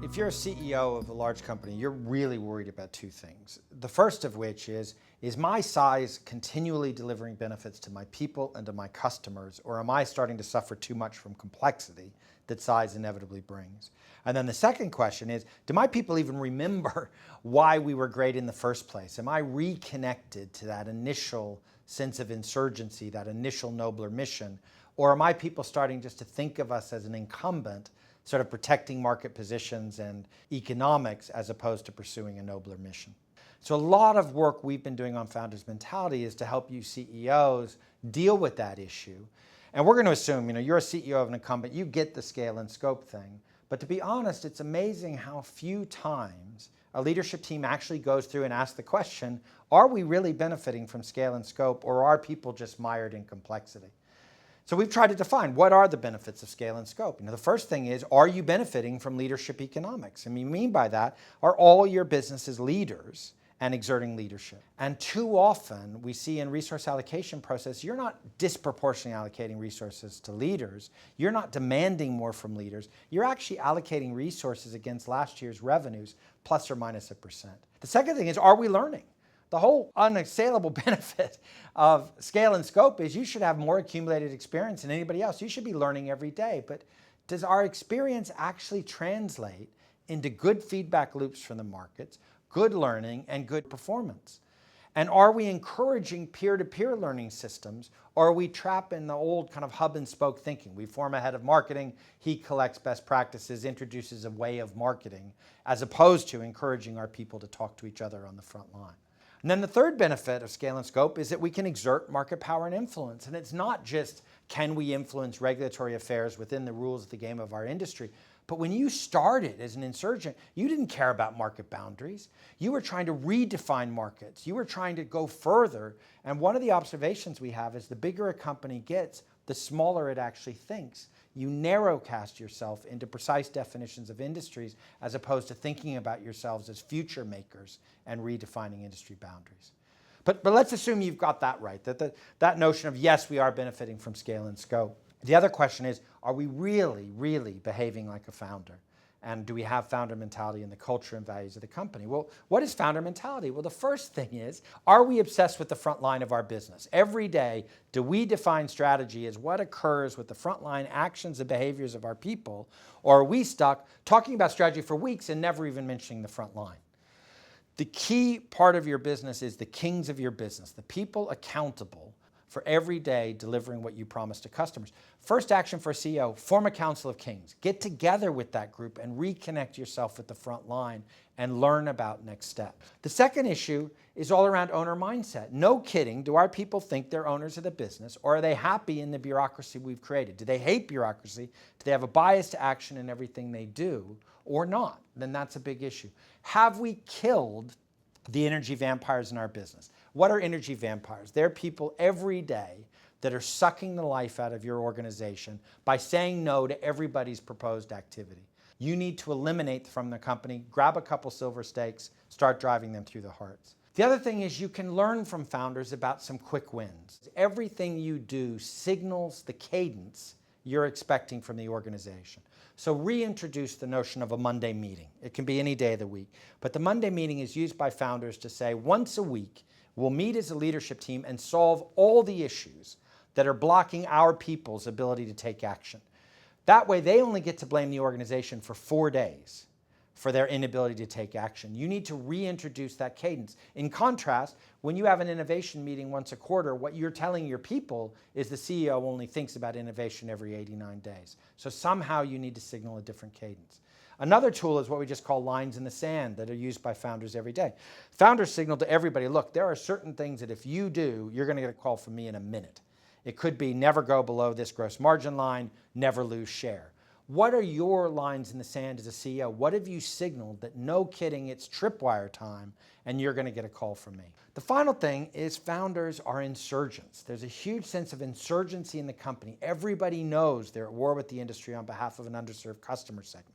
If you're a CEO of a large company, you're really worried about two things. The first of which is my size continually delivering benefits to my people and to my customers, or am I starting to suffer too much from complexity that size inevitably brings? And then the second question is, do my people even remember why we were great in the first place? Am I reconnected to that initial sense of insurgency, that initial nobler mission? Or are my people starting just to think of us as an incumbent, sort of protecting market positions and economics as opposed to pursuing a nobler mission? So a lot of work we've been doing on Founders Mentality is to help you CEOs deal with that issue. And we're going to assume, you're a CEO of an incumbent, you get the scale and scope thing. But to be honest, it's amazing how few times a leadership team actually goes through and asks the question, are we really benefiting from scale and scope, or are people just mired in complexity? So we've tried to define what are the benefits of scale and scope. The first thing is, are you benefiting from leadership economics? And we mean by that, are all your businesses leaders and exerting leadership? And too often we see in resource allocation process, you're not disproportionately allocating resources to leaders. You're not demanding more from leaders. You're actually allocating resources against last year's revenues, plus or minus 1%. The second thing is, are we learning? The whole unassailable benefit of scale and scope is you should have more accumulated experience than anybody else. You should be learning every day. But does our experience actually translate into good feedback loops from the markets, good learning, and good performance? And are we encouraging peer-to-peer learning systems, or are we trapped in the old kind of hub and spoke thinking? We form a head of marketing, he collects best practices, introduces a way of marketing, as opposed to encouraging our people to talk to each other on the front line. And then the third benefit of scale and scope is that we can exert market power and influence. And it's not just, can we influence regulatory affairs within the rules of the game of our industry? But when you started as an insurgent, you didn't care about market boundaries. You were trying to redefine markets. You were trying to go further. And one of the observations we have is the bigger a company gets, the smaller it actually thinks. You narrowcast yourself into precise definitions of industries as opposed to thinking about yourselves as future makers and redefining industry boundaries. But let's assume you've got that right, that notion of, yes, we are benefiting from scale and scope. The other question is, are we really, really behaving like a founder? And do we have founder mentality in the culture and values of the company? Well, what is founder mentality? Well, the first thing is, are we obsessed with the front line of our business? Every day, do we define strategy as what occurs with the frontline actions and behaviors of our people? Or are we stuck talking about strategy for weeks and never even mentioning the front line? The key part of your business is the kings of your business, the people accountable for every day delivering what you promise to customers. First action for a CEO, form a council of kings. Get together with that group and reconnect yourself with the front line and learn about next step. The second issue is all around owner mindset. No kidding, do our people think they're owners of the business, or are they happy in the bureaucracy we've created? Do they hate bureaucracy? Do they have a bias to action in everything they do, or not? Then that's a big issue. Have we killed the energy vampires in our business? What are energy vampires? They're people every day that are sucking the life out of your organization by saying no to everybody's proposed activity. You need to eliminate from the company, grab a couple silver stakes, start driving them through the hearts. The other thing is you can learn from founders about some quick wins. Everything you do signals the cadence you're expecting from the organization. So reintroduce the notion of a Monday meeting. It can be any day of the week. But the Monday meeting is used by founders to say, once a week, we'll meet as a leadership team and solve all the issues that are blocking our people's ability to take action. That way, they only get to blame the organization for 4 days for their inability to take action. You need to reintroduce that cadence. In contrast, when you have an innovation meeting once a quarter, what you're telling your people is the CEO only thinks about innovation every 89 days. So somehow you need to signal a different cadence. Another tool is what we just call lines in the sand that are used by founders every day. Founders signal to everybody, look, there are certain things that if you do, you're going to get a call from me in a minute. It could be never go below this gross margin line, never lose share. What are your lines in the sand as a CEO? What have you signaled that, no kidding, it's tripwire time and you're going to get a call from me? The final thing is founders are insurgents. There's a huge sense of insurgency in the company. Everybody knows they're at war with the industry on behalf of an underserved customer segment.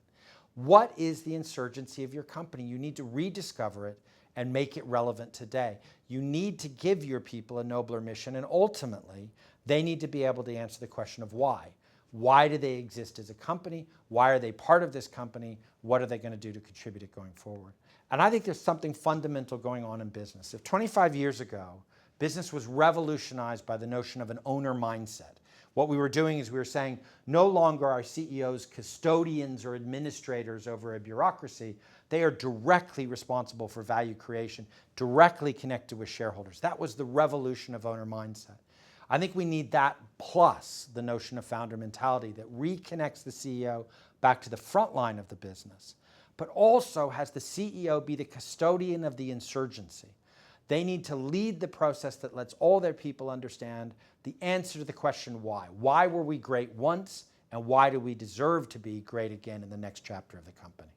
What is the insurgency of your company? You need to rediscover it and make it relevant today. You need to give your people a nobler mission, and ultimately, they need to be able to answer the question of why. Why do they exist as a company? Why are they part of this company? What are they going to do to contribute it going forward? And I think there's something fundamental going on in business. If 25 years ago, business was revolutionized by the notion of an owner mindset, what we were doing is we were saying no longer are CEOs custodians or administrators over a bureaucracy. They are directly responsible for value creation, directly connected with shareholders. That was the revolution of owner mindset. I think we need that plus the notion of founder mentality that reconnects the CEO back to the front line of the business, but also has the CEO be the custodian of the insurgency. They need to lead the process that lets all their people understand the answer to the question why. Why were we great once, and why do we deserve to be great again in the next chapter of the company?